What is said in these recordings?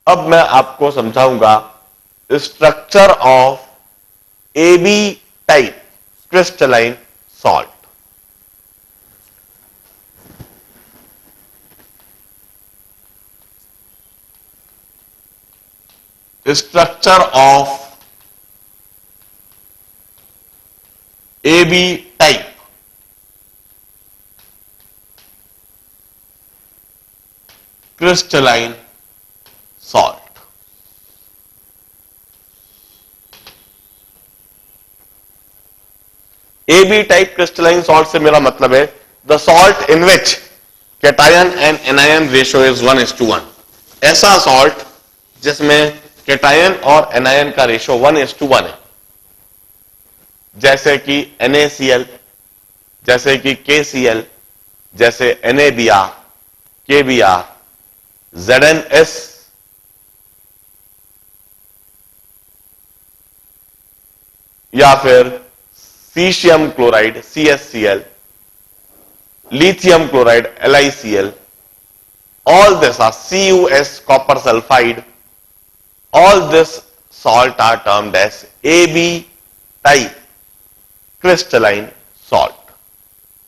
अब मैं आपको समझाऊंगा structure of AB type crystalline salt. Structure of AB type crystalline salt. AB type crystalline salt से मेरा मतलब है the salt in which cation and anion ratio is 1:1। ऐसा सॉल्ट जिसमें कैटायन और एनायन का रेशियो 1:1 है, जैसे कि NaCl, जैसे कि KCl, जैसे NaBr, KBr, ZnS, या फिर caesium chloride CaCl, lithium chloride LiCl, all this are CuS, copper sulfide, all this salt are termed as AB type crystalline salt.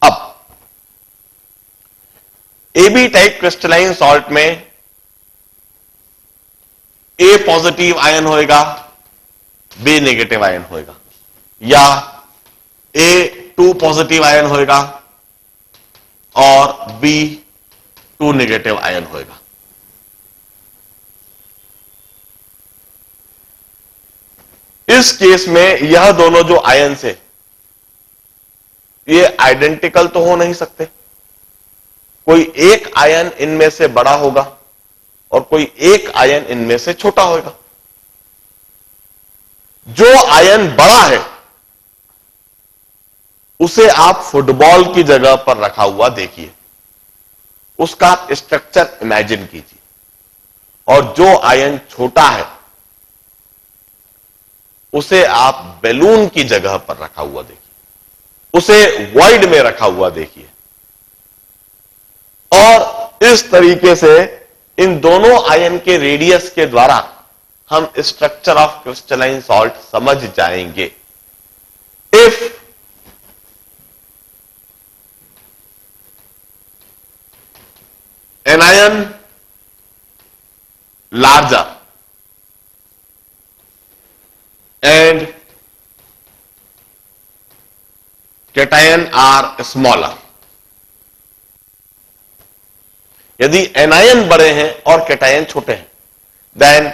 अब AB टाइप क्रिस्टलाइन सॉल्ट में A positive ion होएगा, B negative ion होएगा, या A 2 positive ion होएगा और B 2 negative ion होएगा। इस case में यह दोनों जो आयन है ये आइडेंटिकल तो हो नहीं सकते, कोई एक आयन इनमें से बड़ा होगा और कोई एक आयन इनमें से छोटा होगा। जो आयन बड़ा है उसे आप फुटबॉल की जगह पर रखा हुआ देखिए, उसका स्ट्रक्चर इमेजिन कीजिए, और जो आयन छोटा है उसे आप बैलून की जगह पर रखा हुआ देखिए, उसे वॉइड में रखा हुआ देखिए। और इस तरीके से इन दोनों आयन के रेडियस के द्वारा हम स्ट्रक्चर ऑफ क्रिस्टलाइन सॉल्ट समझ जाएंगे। If anion larger and cation are smaller, यदि एनायन बड़े हैं और कैटायन छोटे हैं, then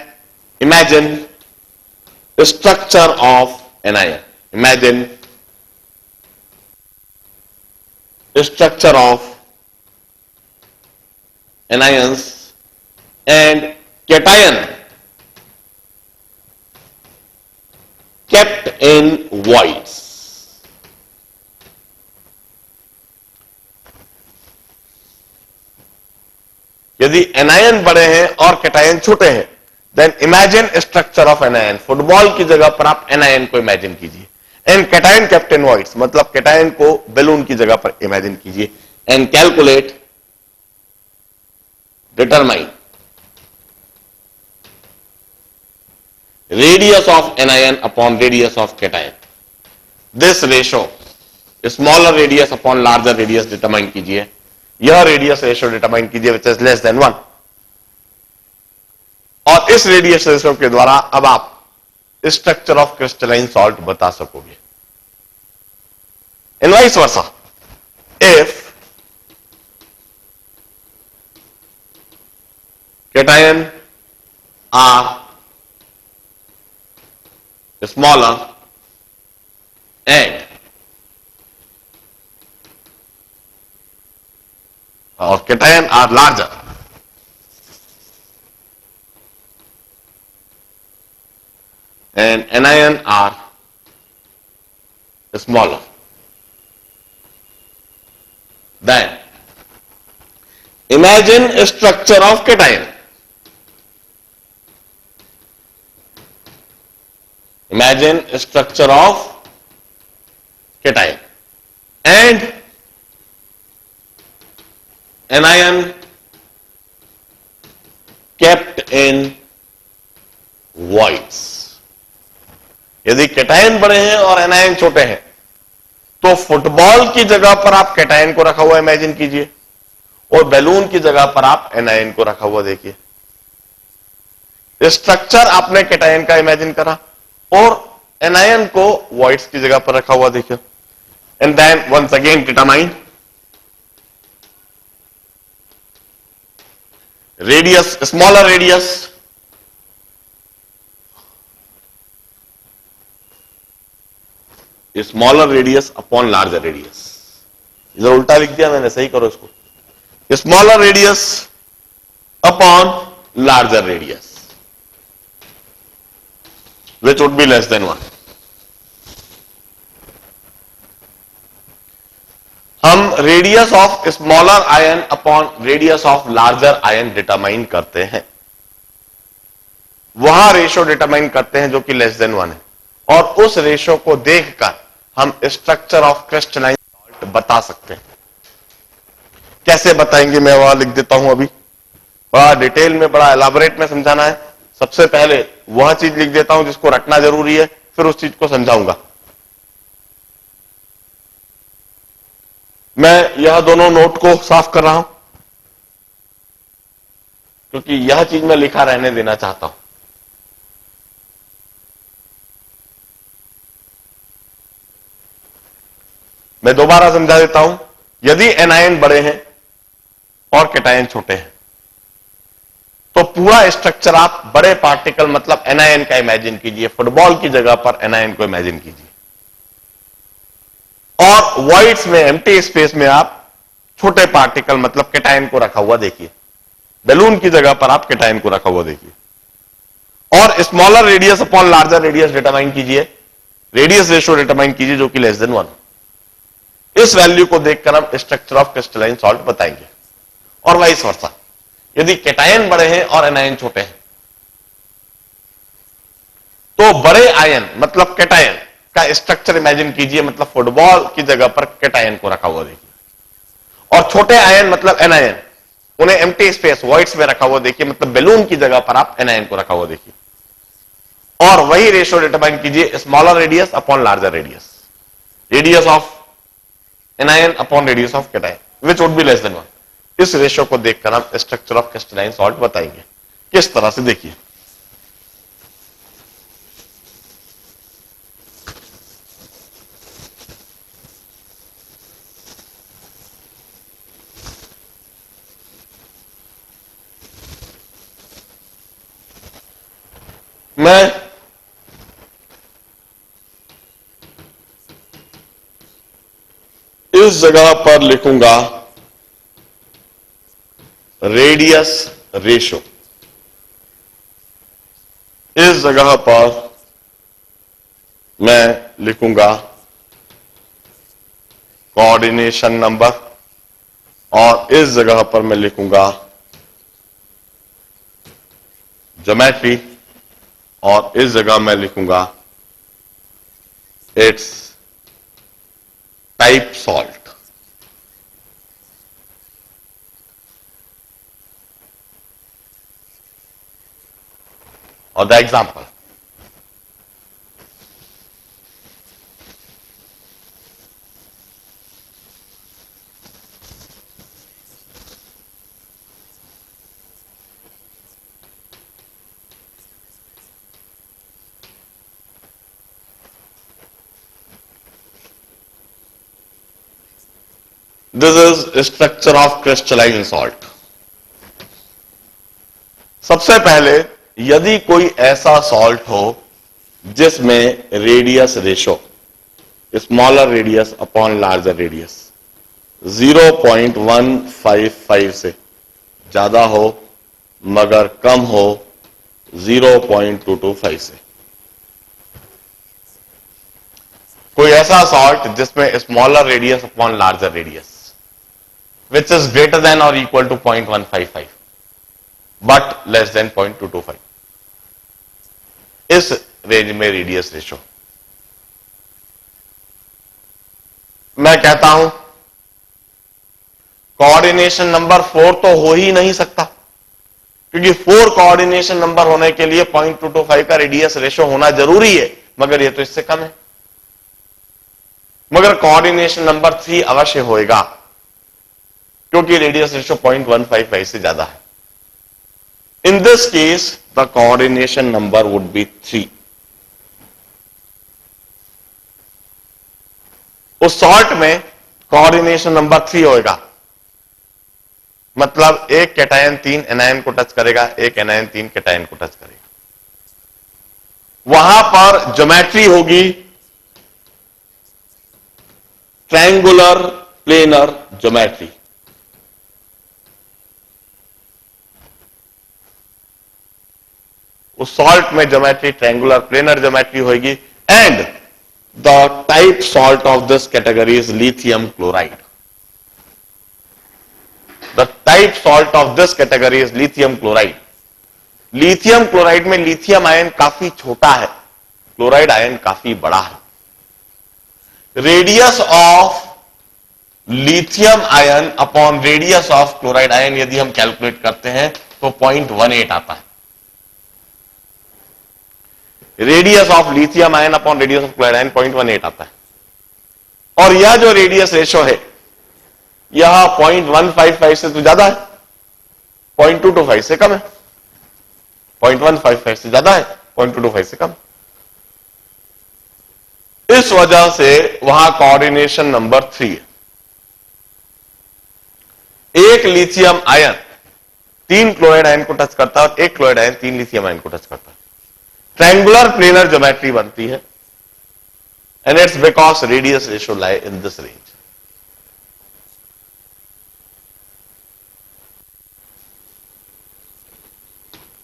imagine structure of anion, imagine structure of anions and cation kept in voids. यदि एनायन बड़े हैं और कैटायन छोटे हैं, then imagine structure of anion, football की जगह पर आप एनायन को इमेजिन कीजिए, and cation kept in voids, मतलब कैटायन को बैलून की जगह पर इमेजिन कीजिए, and calculate, determine radius of anion upon radius of cation. This ratio, smaller radius upon larger radius determine कीजिए, यह रेडियस रेशियो डिटरमाइन कीजिए विच इज लेस देन 1, और इस रेडियस रेशियो के द्वारा अब आप स्ट्रक्चर ऑफ क्रिस्टलाइन सॉल्ट बता सकोगे। And vice versa, if cation are smaller and or cation are larger, and anion are smaller, then imagine a structure of cation. Imagine a structure of cation and anion kept in voids. यदि cation बड़े हैं और anion छोटे हैं तो football की जगह पर आप कैटायन को रखा हुआ इमेजिन कीजिए और बैलून की जगह पर आप एनायन को रखा हुआ देखिए। स्ट्रक्चर आपने कैटायन का इमेजिन करा और एनायन को वॉइड्स की जगह पर रखा हुआ देखिए। And then once again determine radius, smaller radius, smaller radius upon larger radius. इधर उल्टा लिख दिया मैंने, सही करो इसको। Smaller radius upon larger radius which would be less than 1। हम radius of smaller ion upon radius of larger ion determine करते हैं, वहां रेशो डिटरमाइन करते हैं जो कि लेस देन 1 है, और उस रेशो को देखकर हम स्ट्रक्चर ऑफ क्रिस्टलाइन सॉल्ट बता सकते हैं। कैसे बताएंगे मैं वहां लिख देता हूं, अभी बड़ा डिटेल में, बड़ा एलाबोरेट में समझाना है। सबसे पहले वह चीज लिख देता हूं जिसको रटना जरूरी है, फिर उस चीज को समझाऊंगा। मैं यह दोनों नोट को साफ कर रहा हूं क्योंकि यह चीज मैं लिखा रहने देना चाहता हूं। मैं दोबारा समझा देता हूं। यदि एनायन बड़े हैं और कैटायन छोटे हैं तो पूरा स्ट्रक्चर आप बड़े पार्टिकल मतलब एनायन का इमेजिन कीजिए, फुटबॉल की जगह पर एनायन को इमेजिन कीजिए, और वॉइड्स में, एम्प्टी स्पेस में आप छोटे पार्टिकल मतलब कैटायन को रखा हुआ देखिए। बैलून की जगह पर आप कैटायन को रखा हुआ देखिए, और smaller radius upon larger radius determine कीजिए, रेडियस रेशो डिटरमाइन कीजिए जो कि लेस देन 1। इस वैल्यू को देखकर हम स्ट्रक्चर ऑफ क्रिस्टलाइन सॉल्ट बताएंगे। और वाइस वर्सा, यदि कैटायन बड़े हैं और एनायन छोटे हैं तो बड़े आयन मतलब कैटायन का स्ट्रक्चर इमेजिन कीजिए, मतलब फुटबॉल की जगह पर कैटायन को रखा हुआ देखिए, और छोटे आयन मतलब एनायन उन्हें एम्प्टी स्पेस वॉइड्स में रखा हुआ देखिए, मतलब बैलून की जगह पर आप एनायन को रखा हुआ देखिए, और वही रेशियो डिटरमाइन कीजिए, smaller radius upon larger radius, radius of anion upon radius of cation which would be less than 1। इस रेशियो को देखकर हम स्ट्रक्चर ऑफ क्रिस्टलाइन सॉल्ट बताएंगे। किस तरह से, देखिए मैं इस जगह पर लिखूंगा रेडियस रेशो, इस जगह पर मैं लिखूंगा कोऑर्डिनेशन नंबर, और इस जगह पर मैं लिखूंगा ज्योमेट्री, और इस जगह मैं लिखूंगा इट्स टाइप सॉल्ट। और the example, this is structure of crystalline salt. सबसे पहले यदि कोई ऐसा सॉल्ट हो जिसमें radius ratio smaller radius upon larger radius 0.155 से ज्यादा हो मगर कम हो 0.225 से, कोई ऐसा सॉल्ट जिसमें smaller radius upon larger radius which is greater than और equal to 0.155 but less than 0.225, इस रेंज में रेडियस रेशो। मैं कहता हूं कोऑर्डिनेशन नंबर 4 तो हो ही नहीं सकता, क्योंकि 4 कोऑर्डिनेशन नंबर होने के लिए 0.225 का रेडियस रेशो होना जरूरी है, मगर ये तो इससे कम है। मगर कोऑर्डिनेशन नंबर 3 अवश्य होएगा, क्योंकि रेडियस रेशो 0.155 से ज्यादा है। In this case the coordination number would be 3। उस सॉल्ट में कोऑर्डिनेशन नंबर 3 होएगा, मतलब एक कैटायन 3 एनायन को टच करेगा, एक एनायन 3 कैटायन को टच करेगा। वहां पर ज्योमेट्री होगी ट्रायंगुलर प्लेनर ज्योमेट्री। उस सॉल्ट में ज्योमेट्री ट्रायंगुलर प्लेनर ज्योमेट्री होगी। And the type salt of this category is lithium chloride. The type salt of this category is lithium chloride. Lithium chloride में lithium ion काफी छोटा है, chloride ion काफी बड़ा है। Radius of lithium ion upon radius of chloride ion यदि हम calculate करते हैं तो 0.18 आता है। Radius of lithium ion upon radius of chloride ion 0.18 आता है। और यह जो रेडियस रेशो है यह 0.155 से तो ज्यादा है, 0.225 से कम है। 0.155 से ज्यादा है, 0.225 से कम। इस वजह से वहां कोऑर्डिनेशन नंबर 3 है। एक लिथियम आयन 3 क्लोराइड आयन को टच करता है और एक क्लोराइड आयन 3 लिथियम आयन को टच करता है। ट्रायंगुलर प्लेनर ज्योमेट्री बनती है, and it's because radius ratio lie in this range.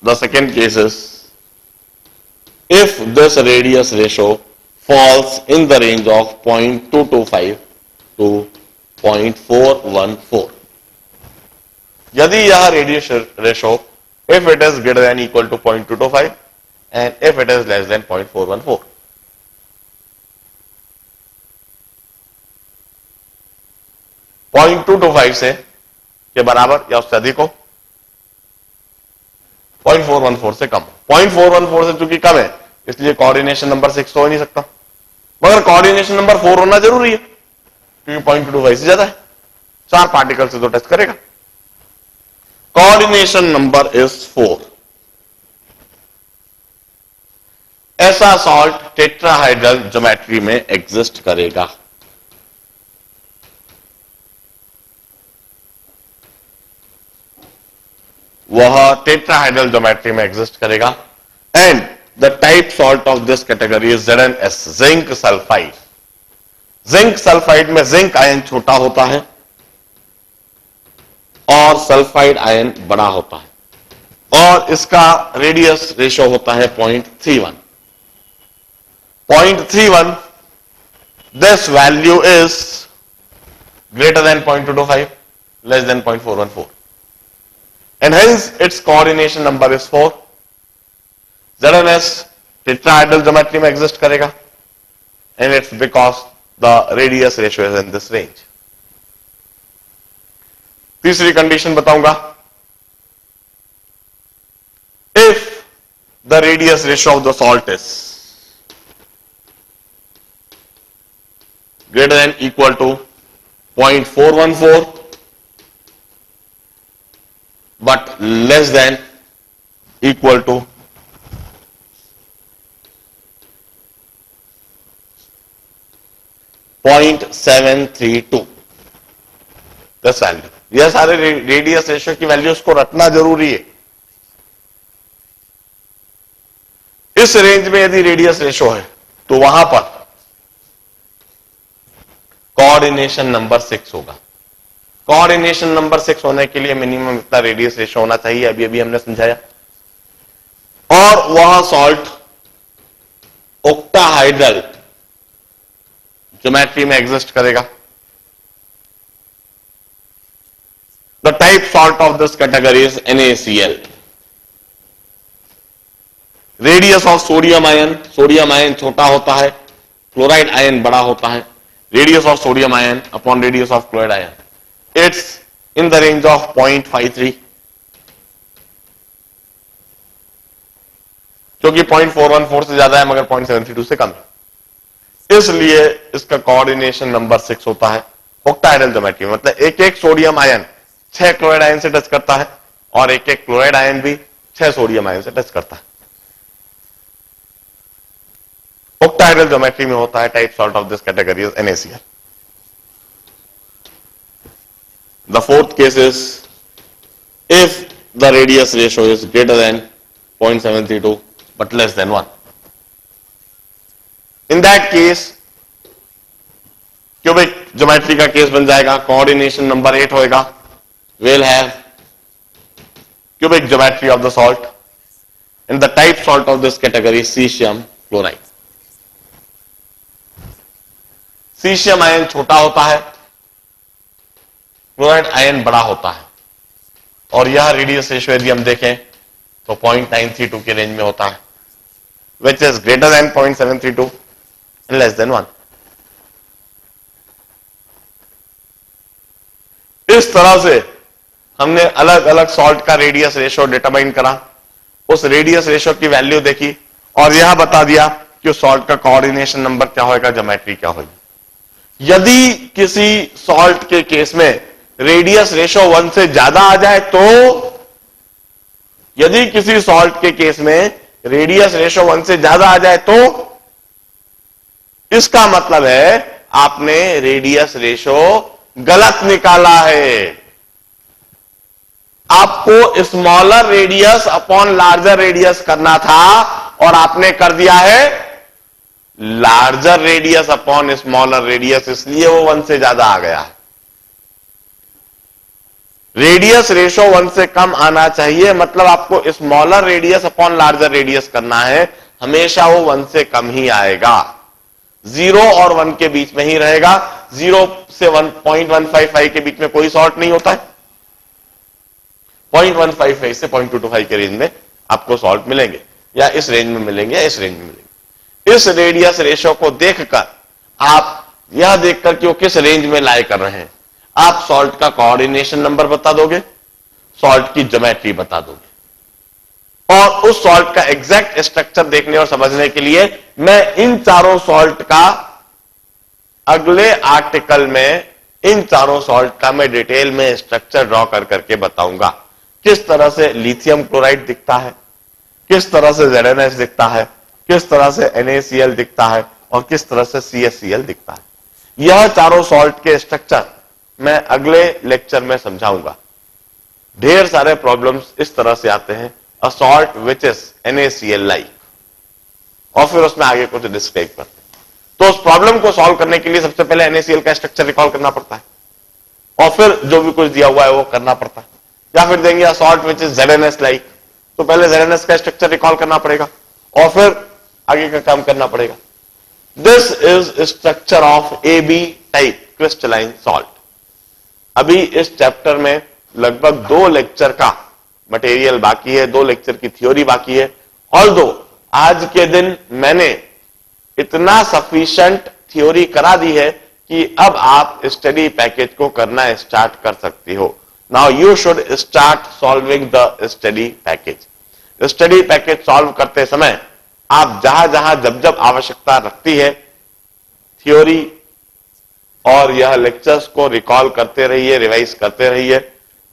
The second case is if this radius ratio falls in the range of 0.225 to 0.414. यदि यह radius ratio if it is greater than equal to 0.225 and if it is less than 0.414. .225 से के बराबर या उससे अधिक हो, 0.414 से कम। 0.414 से चूंकि कम है इसलिए कोऑर्डिनेशन नंबर 6 हो ही नहीं सकता, मगर कोऑर्डिनेशन नंबर 4 होना जरूरी है क्योंकि 0.225 से ज्यादा है, 4 पार्टिकल से तो टच करेगा। Coordination number is 4। ऐसा सॉल्ट टेट्राहाइड्रल ज्योमेट्री में एग्जिस्ट करेगा। वह टेट्राहाइड्रल ज्योमेट्री में एग्जिस्ट करेगा। And the type salt of this category is ZnS, zinc sulphide. Zinc sulphide में जिंक आयन छोटा होता है और सल्फाइड आयन बड़ा होता है और इसका रेडियस रेशो होता है 0.31। 0.31, this value is greater then 0.225, less than 0.414, and hence its coordination number is 4. ZnS tetrahedral geometry में exist करेगा and it's because the radius ratio is in this range. तीसरी कंडीशन बताऊंगा, if the radius ratio of the salt is greater than equal to 0.414 but less than equal to 0.732, this value। यह सारे radius ratio की values को रखना जरूरी है। इस रेंज में यदि रेडियस रेशियो है तो वहां पर कोऑर्डिनेशन नंबर 6 होगा। कोऑर्डिनेशन नंबर 6 होने के लिए मिनिमम इतना रेडियस रेशियो होना चाहिए, अभी अभी हमने समझाया। और वह सॉल्ट ओक्टाहाइड्रल ज्योमेट्री में एग्जिस्ट करेगा। The type salt of this category is NaCl। Radius of sodium ion छोटा होता है, क्लोराइड आयन बड़ा होता है। Radius of sodium ion upon radius of chloride ion, it's in the range of 0.53, क्योंकि 0.414 से ज्यादा है मगर 0.732 से कम है, इसलिए इसका कोऑर्डिनेशन नंबर 6 होता है। ऑक्टाहेड्रल ज्योमेट्री मतलब एक एक सोडियम आयन 6 क्लोराइड आयन से टच करता है और एक एक क्लोराइड आयन भी 6 सोडियम आयन से टच करता है। ऑक्टाहेड्रल ज्योमेट्री में होता है। Type salt of this category is NaCl। The fourth case is if the radius ratio is greater than 0.732 but less than 1. In that case cubic geometry का case बन जाएगा। Coordination number 8 होएगा। We'll have cubic geometry of the salt and the type salt of this category is cesium chloride. Caesium ion छोटा होता है, chloride ion बड़ा होता है और यह रेडियस रेशियो यदि हम देखें तो 0.932 के रेंज में होता है, which is greater than 0.732 and less than 1. इस तरह से हमने अलग अलग सॉल्ट का रेडियस रेशियो डिटरमाइन करा, उस रेडियस रेशियो की वैल्यू देखी और यह बता दिया कि उस सॉल्ट का कोऑर्डिनेशन नंबर क्या होगा, ज्योमेट्री क्या होगी। यदि किसी सॉल्ट के केस में रेडियस रेशियो 1 से ज्यादा आ जाए तो, यदि किसी सॉल्ट के केस में रेडियस रेशियो 1 से ज्यादा आ जाए तो इसका मतलब है आपने रेडियस रेशियो गलत निकाला है। आपको smaller radius upon larger radius करना था और आपने कर दिया है larger radius upon smaller radius, इसलिए वो 1 से ज्यादा आ गया है। रेडियस रेशियो 1 से कम आना चाहिए, मतलब आपको smaller radius upon larger radius करना है, हमेशा वो 1 से कम ही आएगा। 0 और 1 के बीच में ही रहेगा। 0 से 1.155 के बीच में कोई सॉल्ट नहीं होता है। 0.155 से 0.225 के रेंज में आपको सॉल्ट मिलेंगे, या इस रेंज में मिलेंगे या इस रेंज में मिलेंगे। इस रेडियस रेशियो को देखकर आप यह देखकर कि वो किस रेंज में लाई कर रहे हैं, आप सॉल्ट का कोऑर्डिनेशन नंबर बता दोगे, सॉल्ट की ज्योमेट्री बता दोगे। और उस सॉल्ट का एग्जैक्ट स्ट्रक्चर देखने और समझने के लिए मैं इन चारों सॉल्ट का अगले आर्टिकल में, इन चारों सॉल्ट का मैं डिटेल में स्ट्रक्चर ड्रॉ कर करके बताऊंगा। किस तरह से लिथियम क्लोराइड दिखता है, किस तरह से ZnH दिखता है, किस तरह से NaCl दिखता है और किस तरह से CaCl दिखता है। यह चारों सॉल्ट के स्ट्रक्चर मैं अगले लेक्चर में समझाऊंगा। ढेर सारे प्रॉब्लम्स इस तरह से आते हैं, a salt which is NaCl like, और फिर उसमें आगे कुछ डिस्क्राइब करते हैं। तो उस प्रॉब्लम को सॉल्व करने के लिए सबसे पहले NaCl का स्ट्रक्चर रिकॉल करना पड़ता है और फिर जो भी कुछ दिया हुआ है वो करना पड़ता है। या फिर देंगे a salt which is ZnS like, तो पहले ZnS का स्ट्रक्चर रिकॉल करना पड़ेगा और फिर आगे का काम करना पड़ेगा। This is structure of AB type crystalline salt. अभी इस चैप्टर में लगभग 2 लेक्चर का मटेरियल बाकी है, 2 लेक्चर की थ्योरी बाकी है। ऑल्दो आज के दिन मैंने इतना सफिशिएंट थ्योरी करा दी है कि अब आप स्टडी पैकेज को करना स्टार्ट कर सकते हो। Now you should start solving the study package. Study package solve करते समय आप जहां जहां जब जब आवश्यकता रखती है थ्योरी और यह लेक्चर्स को रिकॉल करते रहिए, रिवाइज करते रहिए,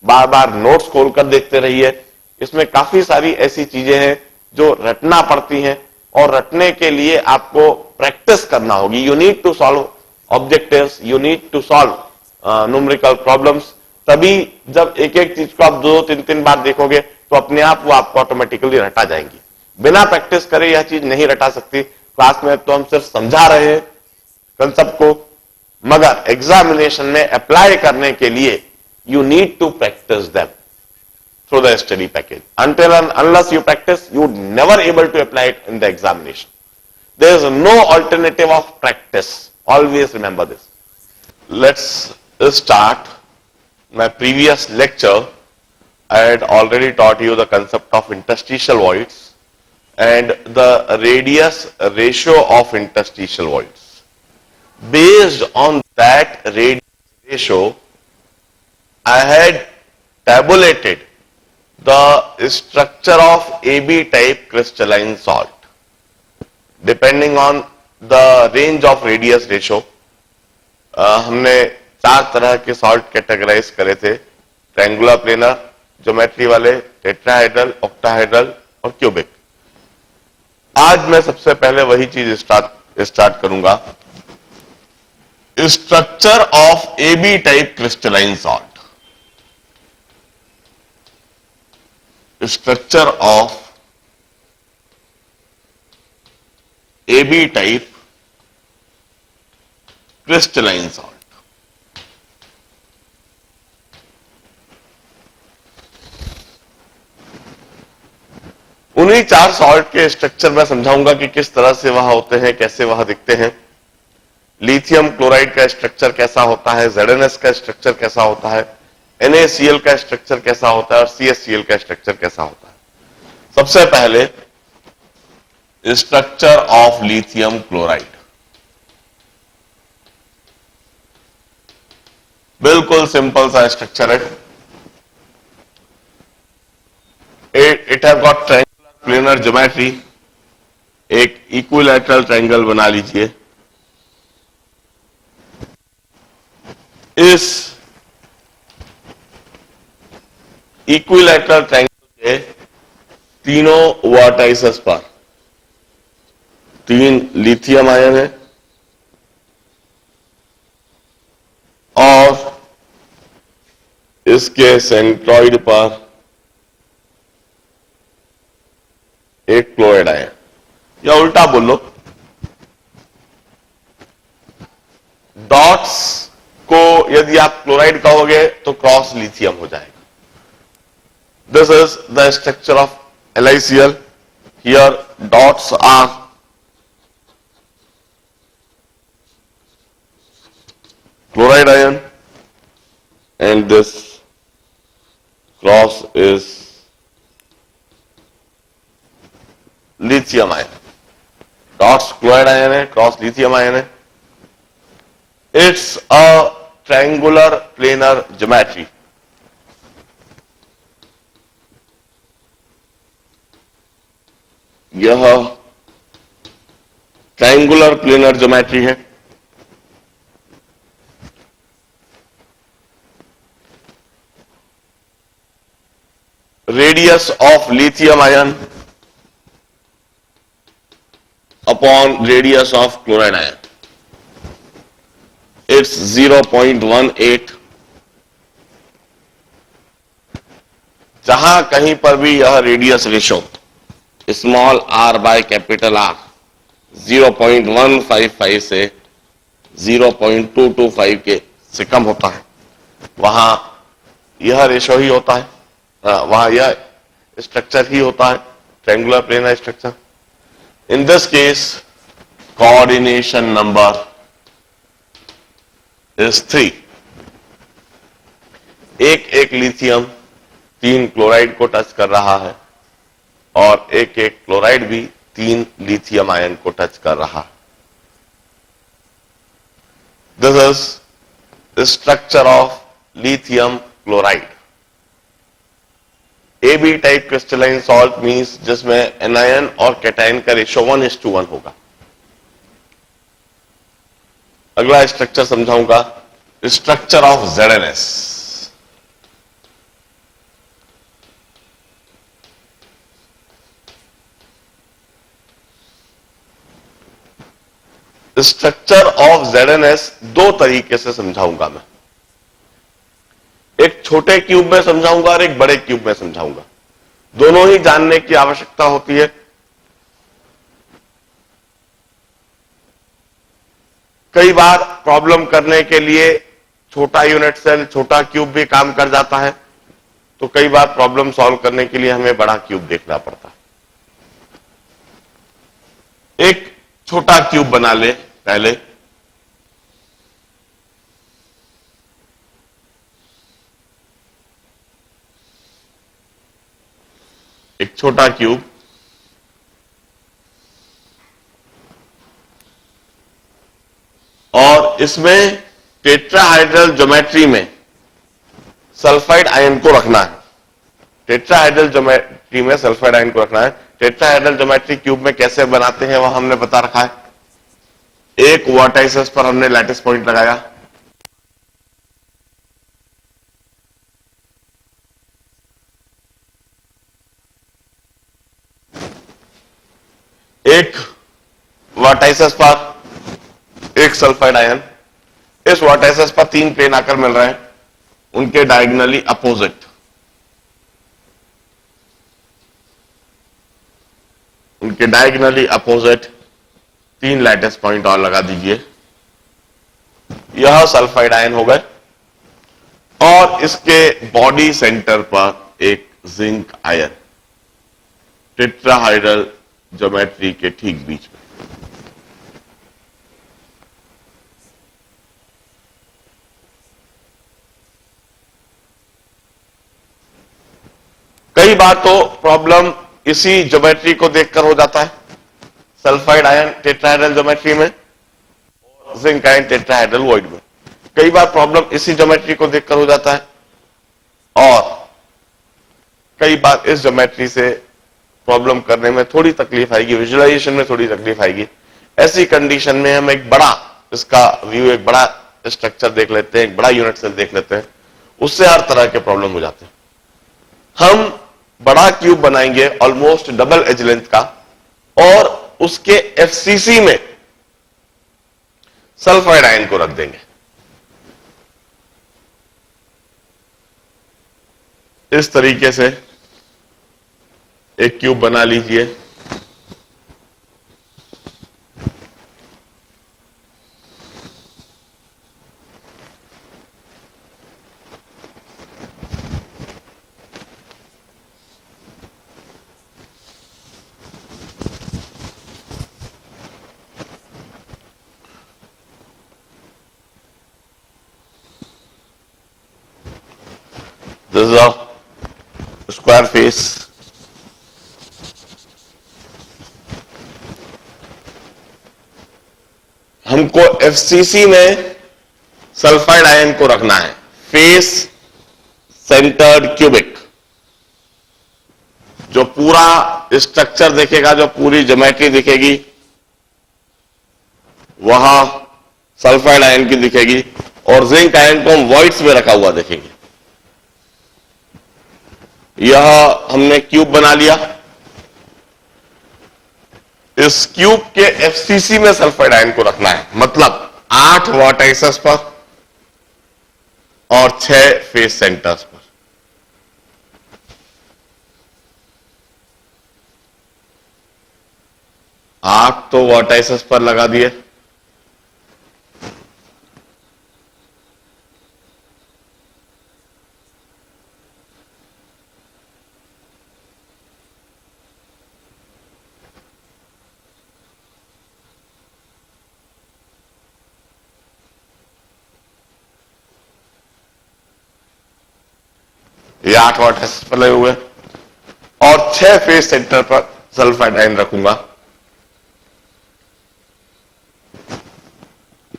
बार बार नोट्स खोलकर देखते रहिए। इसमें काफी सारी ऐसी चीजें हैं जो रटना पड़ती हैं और रटने के लिए आपको प्रैक्टिस करना होगी। You need to solve objectives, you need to solve numerical problems. तभी जब एक एक चीज को आप 2-3 बार देखोगे तो अपने आप वो आपको ऑटोमेटिकली रटा जाएंगी। बिना प्रैक्टिस करे यह चीज नहीं रटा सकती। क्लास में तो हम सिर्फ समझा रहे हैं कंसेप्ट को, मगर एग्जामिनेशन में अप्लाई करने के लिए you need to practice them through the study package. Until and unless you practice, you never able to apply it in the examination. There is no alternative of practice. Always remember this. Let's start. My previous lecture, I had already taught you the concept of interstitial voids and the radius ratio of interstitial voids. Based on that radius ratio, I had tabulated the structure of AB type crystalline salt. Depending on the range of radius ratio, हमने चार तरह के salt categorise करे थे, triangular planar geometry वाले, tetrahedral, octahedral और cubic. आज मैं सबसे पहले वही चीज स्टार्ट करूंगा, structure of AB type crystalline salt. Structure of AB type crystalline salt. उन्हीं चार सॉल्ट के स्ट्रक्चर में समझाऊंगा कि किस तरह से वह होते हैं, कैसे वह दिखते हैं। लिथियम क्लोराइड का स्ट्रक्चर कैसा होता है, ZnS का स्ट्रक्चर कैसा होता है, NaCl का स्ट्रक्चर कैसा होता है और CaCl का स्ट्रक्चर कैसा होता है। सबसे पहले स्ट्रक्चर ऑफ लिथियम क्लोराइड। बिल्कुल सिंपल सा स्ट्रक्चर है। It have got triangular planar geometry. एक इक्विलैटरल ट्रायंगल बना लीजिए। इस इक्विलैटरल ट्रायंगल के तीनों वर्टाइसेस पर 3 लिथियम आयन है और इसके सेंट्रॉइड पर एक क्लोराइड आयन, या उल्टा बोल लो, डॉट्स को यदि आप क्लोराइड कहोगे तो क्रॉस लिथियम हो जाएगा। This is the structure of LiCl। Here dots are chloride ion and this cross is lithium ion. Dots chloride ion है, cross lithium ion है। It's a triangular planar geometry. यह triangular planar geometry है। Radius of lithium ion upon radius of chloride ion. It's 0.18। जहां कहीं पर भी यह radius ratio small r by capital R 0.155 से 0.225 के से कम होता है, वहां यह रेशो ही होता है, वहां यह स्ट्रक्चर ही होता है, triangular planar structure. In this case coordination number is 3। एक लिथियम 3 क्लोराइड को टच कर रहा है और एक क्लोराइड भी 3 लिथियम आयन को टच कर रहा है। This is structure of lithium chloride. AB type crystalline salt means जिसमें एनायन और कैटायन का रेशो 1:1 होगा। अगला स्ट्रक्चर समझाऊंगा, structure of ZnS। Structure of ZnS 2 तरीके से समझाऊंगा मैं। एक छोटे क्यूब में समझाऊंगा और एक बड़े क्यूब में समझाऊंगा। दोनों ही जानने की आवश्यकता होती है। कई बार प्रॉब्लम करने के लिए छोटा यूनिट सेल, छोटा क्यूब भी काम कर जाता है, तो कई बार प्रॉब्लम सॉल्व करने के लिए हमें बड़ा क्यूब देखना पड़ता है। एक छोटा क्यूब बना ले पहले। एक छोटा क्यूब, और इसमें टेट्राहाइड्रल ज्योमेट्री में सल्फाइड आयन को रखना है। टेट्राहाइड्रल ज्योमेट्री में सल्फाइड आयन को रखना है। टेट्राहाइड्रल ज्योमेट्री क्यूब में कैसे बनाते हैं वह हमने बता रखा है। एक वर्टाइसिस पर हमने लैटिस पॉइंट लगाया, एक वर्टाइसिस पर एक सल्फाइड आयन, इस वर्टाइसिस पर तीन प्लेन आकर मिल रहे हैं, उनके डायगोनली अपोजिट तीन लैटिस पॉइंट और लगा दीजिए। यह सल्फाइड आयन हो गए और इसके बॉडी सेंटर पर एक जिंक आयन टेट्राहाइड्रल ज्योमेट्री के ठीक बीच में। कई बार तो प्रॉब्लम इसी ज्योमेट्री को देखकर हो जाता है, सल्फाइड आयन टेट्राहाइड्रल ज्योमेट्री में और जिंक आयन टेट्राहाइड्रल वॉइड में। कई बार प्रॉब्लम इसी ज्योमेट्री को देखकर हो जाता है और कई बार इस ज्योमेट्री से प्रॉब्लम करने में थोड़ी तकलीफ आएगी, विजुअलाइजेशन में थोड़ी तकलीफ आएगी। ऐसी कंडीशन में हम एक बड़ा इसका व्यू, एक बड़ा स्ट्रक्चर देख लेते हैं, एक बड़ा यूनिट सेल देख लेते हैं, उससे हर तरह के प्रॉब्लम हो जाते हैं। हम बड़ा क्यूब बनाएंगे ऑलमोस्ट डबल एज लेंथ का और उसके एफसीसी में सल्फाइड आयन को रख देंगे। इस तरीके से एक क्यूब बना लीजिए। This is a square face. हमको एफसीसी में सल्फाइड आयन को रखना है, फेस सेंटर्ड क्यूबिक। जो पूरा स्ट्रक्चर दिखेगा, जो पूरी ज्योमेट्री दिखेगी, वहां सल्फाइड आयन की दिखेगी और जिंक आयन को हम वॉइड्स में रखा हुआ देखेंगे। यह हमने क्यूब बना लिया। इस क्यूब के एफसीसी में सल्फाइड आयन को रखना है, मतलब 8 वर्टाइसेस पर और 6 फेस सेंटर्स पर। आठ तो वर्टाइसेस पर लगा दिए, ये 8 वर्टाइसेस पर लगे हुए और 6 फेस सेंटर पर सल्फाइड आयन रखूंगा।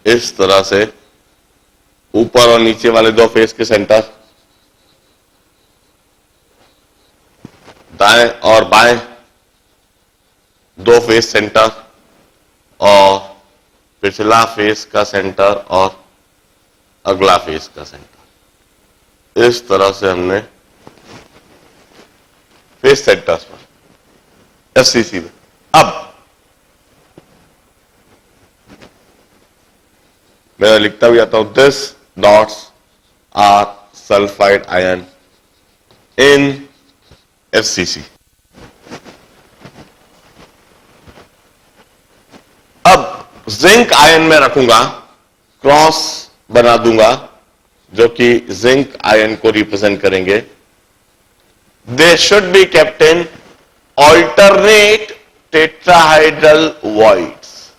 इस तरह से ऊपर और नीचे वाले 2 फेस के सेंटर, दाएं और बाएं 2 फेस सेंटर और पिछला फेस का सेंटर और अगला फेस का सेंटर। इस तरह से हमने फेस सेंटर्स पर एफसीसी में। अब मैं लिखता भी आता हूं, this dots are sulphide ion in FCC. अब जिंक आयन में रखूंगा, क्रॉस बना दूंगा जो कि जिंक आयन को रिप्रेजेंट करेंगे। They should be kept in alternate tetrahedral voids.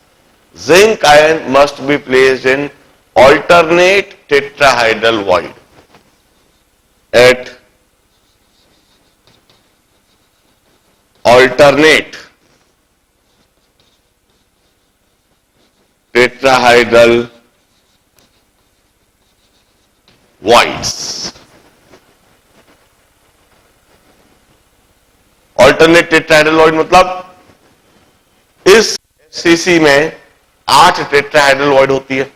Zinc ion must be placed in alternate tetrahedral void at alternate tetrahedral voids. Alternate tetrahedral मतलब इस एफसीसी में 8 टेट्राहेड्रल होती है।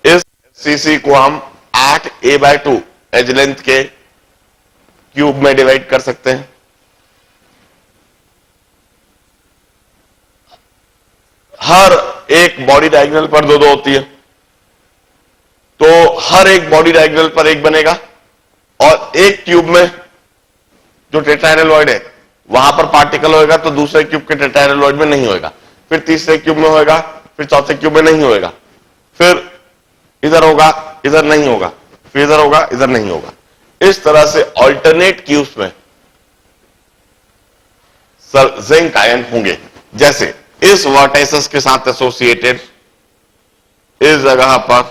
इस एफसीसी को हम 8a/2 एज लेंथ के क्यूब में डिवाइड कर सकते हैं। हर एक बॉडी डायगोनल पर दो होती है, तो हर एक बॉडी डायगोनल पर एक बनेगा और एक क्यूब में जो टेट्राहेड्रल है वहां पर पार्टिकल होएगा तो दूसरे क्यूब के टेट्राहेड्रल में नहीं होएगा, फिर तीसरे क्यूब में होएगा, फिर चौथे क्यूब में नहीं होएगा, फिर इधर होगा, इधर नहीं होगा, फिर इधर होगा, इधर नहीं होगा। इस तरह से अल्टरनेट क्यूब्स में जिंक आयन होंगे। जैसे इस वर्टाइसिस के साथ एसोसिएटेड इस जगह पर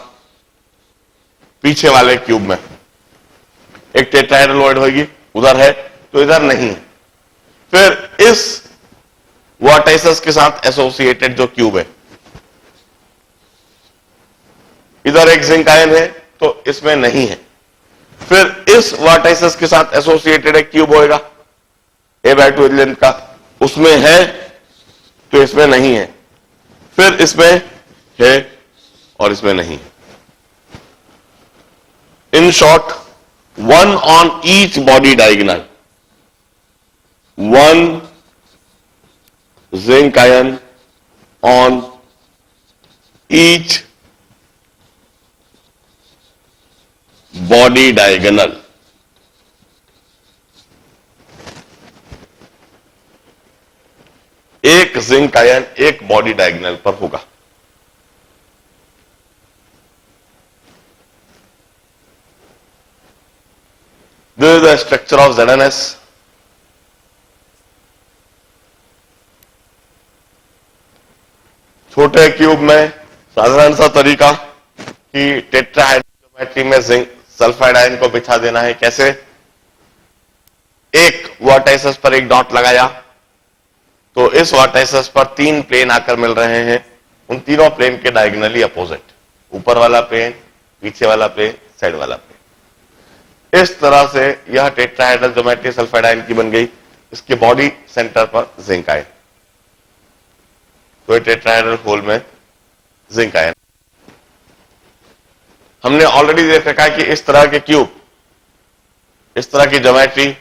पीछे वाले क्यूब में एक टेट्राहेड्रल होगी, उधर है तो इधर नहीं है। फिर इस वर्टाइसिस के साथ एसोसिएटेड जो क्यूब है, इधर एक जिंक आयन है तो इसमें नहीं है। फिर इस वर्टाइसिस के साथ एसोसिएटेड एक क्यूब होएगा a/2 लेंथ का, उसमें है तो इसमें नहीं है, फिर इसमें है और इसमें नहीं है। In short, one on each body diagonal, one zinc ion on each body diagonal. एक जिंक आयन एक बॉडी डायगोनल पर होगा। This is the structure of ZNS. छोटे क्यूब में साधारण सा तरीका कि टेट्राहेड्रल ज्योमेट्री में जिंक सल्फाइड आयन को बिछा देना है। कैसे? एक वर्टाइसिस पर एक डॉट लगाया तो इस वर्टाइसिस पर 3 प्लेन आकर मिल रहे हैं, उन तीनों प्लेन के डायगोनली अपोजिट, ऊपर वाला प्लेन, पीछे वाला प्लेन, साइड वाला प्लेन। इस तरह से यह टेट्राहेड्रल ज्योमेट्री सल्फाइड आयन की बन गई। इसके बॉडी सेंटर पर जिंक आयन, तो टेट्राहेड्रल होल में जिंक आयन। हमने ऑलरेडी देख रखा है कि इस तरह के क्यूब, इस तरह की ज्योमेट्री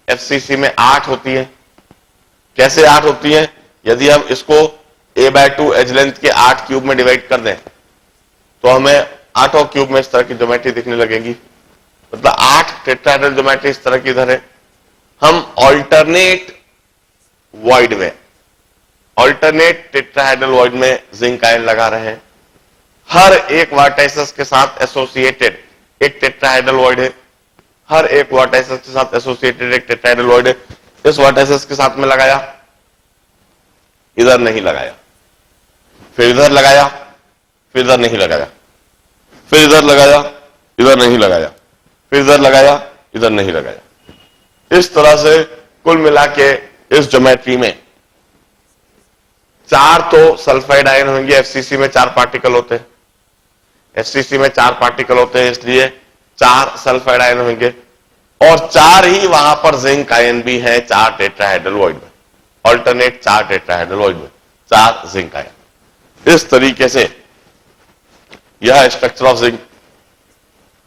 एफसीसी में 8 होती है। कैसे 8 होती है? यदि हम इसको a/2 एज लेंथ के 8 क्यूब में डिवाइड कर दें तो हमें 8 क्यूब में इस तरह की ज्योमेट्री दिखने लगेगी। मतलब 8 टेट्राहेड्रल ज्योमेट्री इस तरह की इधर है। हम ऑल्टरनेट वॉइड में, ऑल्टरनेट टेट्राहेड्रल वॉइड में जिंक आयन लगा रहे हैं। हर एक वर्टाइसिस के साथ एसोसिएटेड एक टेट्राहेड्रल वॉइड है, हर एक वर्टाइसिस के साथ एसोसिएटेड एक टेट्राहेड्रल वॉइड है। इस वर्टाइसिस के साथ में लगाया, इधर नहीं लगाया, फिर इधर लगाया, फिर इधर नहीं लगाया, फिर इधर लगाया, इधर नहीं लगाया, फिर इधर लगाया, इधर नहीं लगाया। इस तरह से कुल मिला के इस ज्योमेट्री में 4 तो सल्फाइड आयन होंगे। एफसीसी में 4 पार्टिकल होते हैं, एफसीसी में 4 पार्टिकल होते हैं, इसलिए 4 सल्फाइड आयन होंगे और 4 ही वहां पर जिंक आयन भी है 4 टेट्राहेड्रल वॉइड में। ऑल्टरनेट 4 टेट्राहेड्रल वॉइड में 4 जिंक आयन। इस तरीके से यह स्ट्रक्चर ऑफ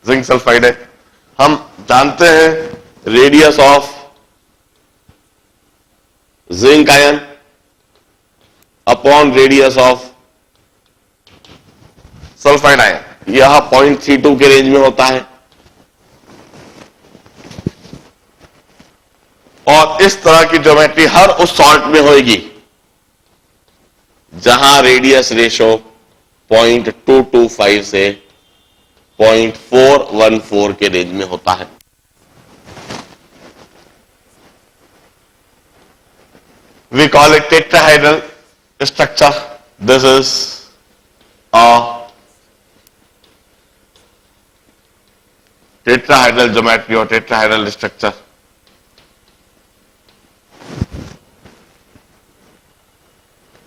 जिंक सल्फाइड है। हम जानते हैं radius of zinc ion upon radius of sulphide ion, यह 0.32 के रेंज में होता है। और इस तरह की ज्योमेट्री हर उस सॉल्ट में होगी जहां रेडियस रेशो 0.225 से 0.414 के रेंज में होता है। We call it tetrahedral structure. This is a tetrahedral geometry or tetrahedral structure.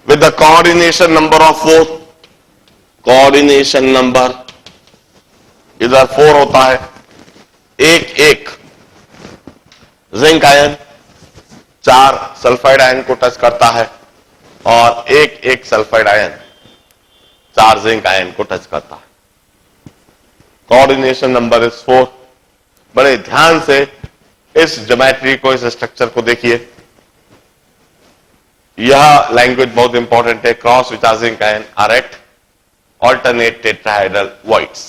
With the coordination number of 4, coordination number इधर 4 होता है, एक जिंक आयन 4 सल्फाइड आयन को टच करता है और एक सल्फाइड आयन 4 जिंक आयन को टच करता है। Coordination number is 4। बड़े ध्यान से इस ज्योमेट्री को, इस स्ट्रक्चर को देखिए। यह लैंग्वेज बहुत इंपॉर्टेंट है। Cross which are zinc ion are at alternate tetrahedral voids.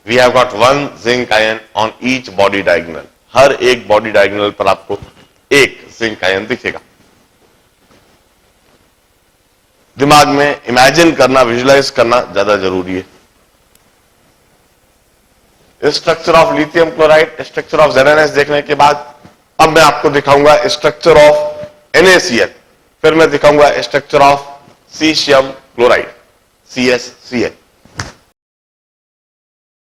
We have got 1 zinc ion on each body diagonal. हर एक बॉडी डायगोनल पर आपको एक जिंक आयन दिखेगा। दिमाग में इमेजिन करना, विजुलाइज करना ज्यादा जरूरी है। Structure of lithium chloride, structure of ZnS देखने के बाद अब मैं आपको दिखाऊंगा स्ट्रक्चर ऑफ NaCl, फिर मैं दिखाऊंगा structure of caesium chloride CSCl।